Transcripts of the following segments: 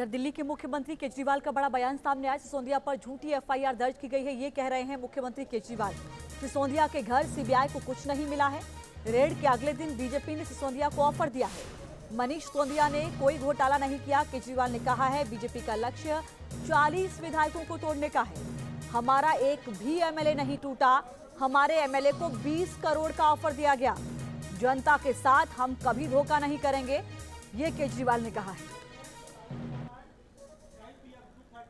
इधर दिल्ली के मुख्यमंत्री केजरीवाल का बड़ा बयान सामने आया। सिसोदिया पर झूठी एफआईआर दर्ज की गई है। ये कह रहे हैं मुख्यमंत्री केजरीवाल, सिसोदिया के घर सीबीआई को कुछ नहीं मिला है। रेड के अगले दिन बीजेपी ने सिसोदिया को ऑफर दिया है। मनीष सिसोदिया ने कोई घोटाला नहीं किया। केजरीवाल ने कहा है बीजेपी का लक्ष्य 40 विधायकों को तोड़ने का है। हमारा एक भी एमएलए नहीं टूटा। हमारे एमएलए को 20 करोड़ का ऑफर दिया गया। जनता के साथ हम कभी धोखा नहीं करेंगे, ये केजरीवाल ने कहा है।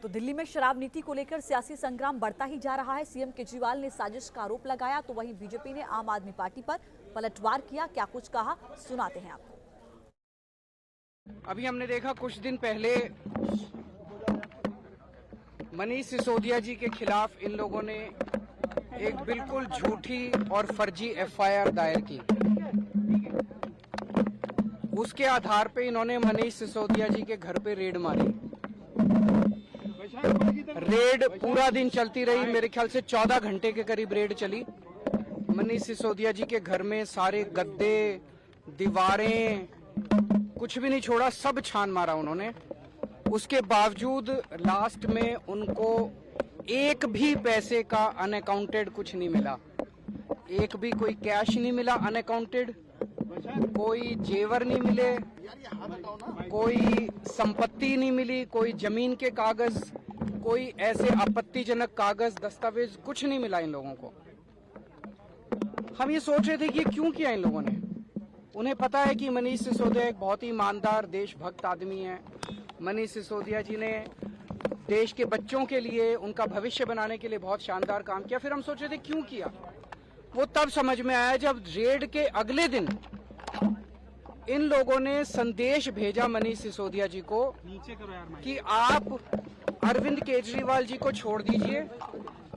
तो दिल्ली में शराब नीति को लेकर सियासी संग्राम बढ़ता ही जा रहा है। सीएम केजरीवाल ने साजिश का आरोप लगाया, तो वहीं बीजेपी ने आम आदमी पार्टी पर पलटवार किया। क्या कुछ कहा, सुनाते हैं आपको। अभी हमने देखा कुछ दिन पहले मनीष सिसोदिया जी के खिलाफ इन लोगों ने एक बिल्कुल झूठी और फर्जी एफआईआर दायर की। उसके आधार पे इन्होंने मनीष सिसोदिया जी के घर पे रेड मारी। रेड पूरा दिन चलती रही, मेरे ख्याल से 14 घंटे के करीब रेड चली। मनीष सिसोदिया जी के घर में सारे गद्दे, दीवारें, कुछ भी नहीं छोड़ा, सब छान मारा उन्होंने। उसके बावजूद लास्ट में उनको एक भी पैसे का अनअकाउंटेड कुछ नहीं मिला। एक भी कोई कैश नहीं मिला अनअकाउंटेड, कोई जेवर नहीं मिले, कोई संपत्ति नहीं मिली, कोई जमीन के कागज, कोई ऐसे आपत्तिजनक कागज, दस्तावेज कुछ नहीं मिला इन लोगों को। हम ये सोच रहे थे कि ये क्यों किया इन लोगों ने। उन्हें पता है कि मनीष सिसोदिया एक बहुत ही ईमानदार, देशभक्त आदमी है। मनीष सिसोदिया जी ने देश के बच्चों के लिए, उनका भविष्य बनाने के लिए बहुत शानदार काम किया। फिर हम सोच रहे थे क्यों किया। वो तब समझ में आया जब रेड के अगले दिन इन लोगों ने संदेश भेजा मनीष सिसोदिया जी को कि आप अरविंद केजरीवाल जी को छोड़ दीजिए,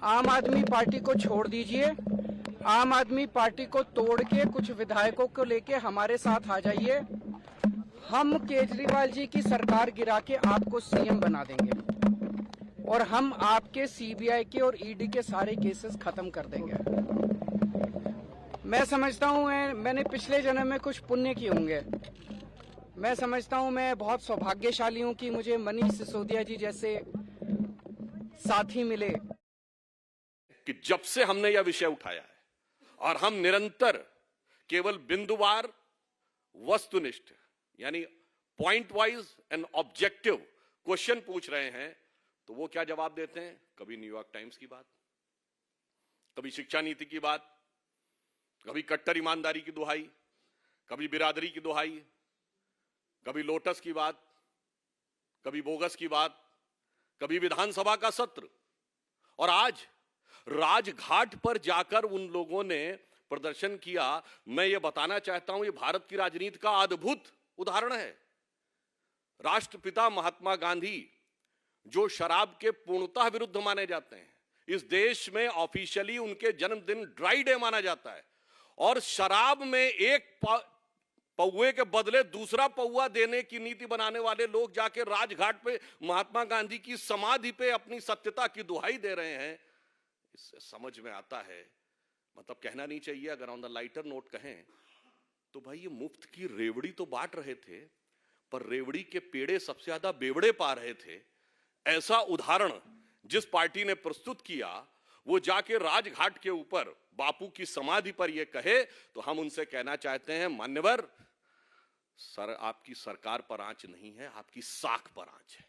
आम आदमी पार्टी को छोड़ दीजिए, आम आदमी पार्टी को तोड़ के कुछ विधायकों को लेके हमारे साथ आ जाइए। हम केजरीवाल जी की सरकार गिरा के आपको सीएम बना देंगे और हम आपके सीबीआई के और ईडी के सारे केसेस खत्म कर देंगे। मैं समझता हूं मैंने पिछले जन्म में कुछ पुण्य किए होंगे। मैं समझता हूं मैं बहुत सौभाग्यशाली हूं कि मुझे मनीष सिसोदिया जी जैसे साथी मिले। कि जब से हमने यह विषय उठाया है और हम निरंतर केवल बिंदुवार, वस्तुनिष्ठ यानी point wise and objective question पूछ रहे हैं, तो वो क्या जवाब देते हैं। कभी न्यूयॉर्क टाइम्स की बात, कभी शिक्षा नीति की बात, कभी कट्टर ईमानदारी की दुहाई, कभी बिरादरी की दुहाई, कभी लोटस की बात, कभी बोगस की बात, कभी विधानसभा का सत्र, और आज राजघाट पर जाकर उन लोगों ने प्रदर्शन किया। मैं ये बताना चाहता हूं, ये भारत की राजनीति का अद्भुत उदाहरण है। राष्ट्रपिता महात्मा गांधी, जो शराब के पूर्णतः विरुद्ध माने जाते हैं, इस देश में ऑफिशियली उनके जन्मदिन ड्राई डे माना जाता है, और शराब में एक पौवे के बदले दूसरा पौवा देने की नीति बनाने वाले लोग जाके राजघाट पे महात्मा गांधी की समाधि पे अपनी सत्यता की दुहाई दे रहे हैं। इससे समझ में आता है, मतलब कहना नहीं चाहिए, अगर ऑन द लाइटर नोट कहें तो भाई ये मुफ्त की रेवड़ी तो बांट रहे थे, पर रेवड़ी के पेड़े सबसे ज्यादा बेवड़े पा रहे थे। ऐसा उदाहरण जिस पार्टी ने प्रस्तुत किया, वो जाके राजघाट के ऊपर बापू की समाधि पर ये कहे, तो हम उनसे कहना चाहते हैं, मान्यवर सर, आपकी सरकार पर आंच नहीं है, आपकी साख पर आंच है।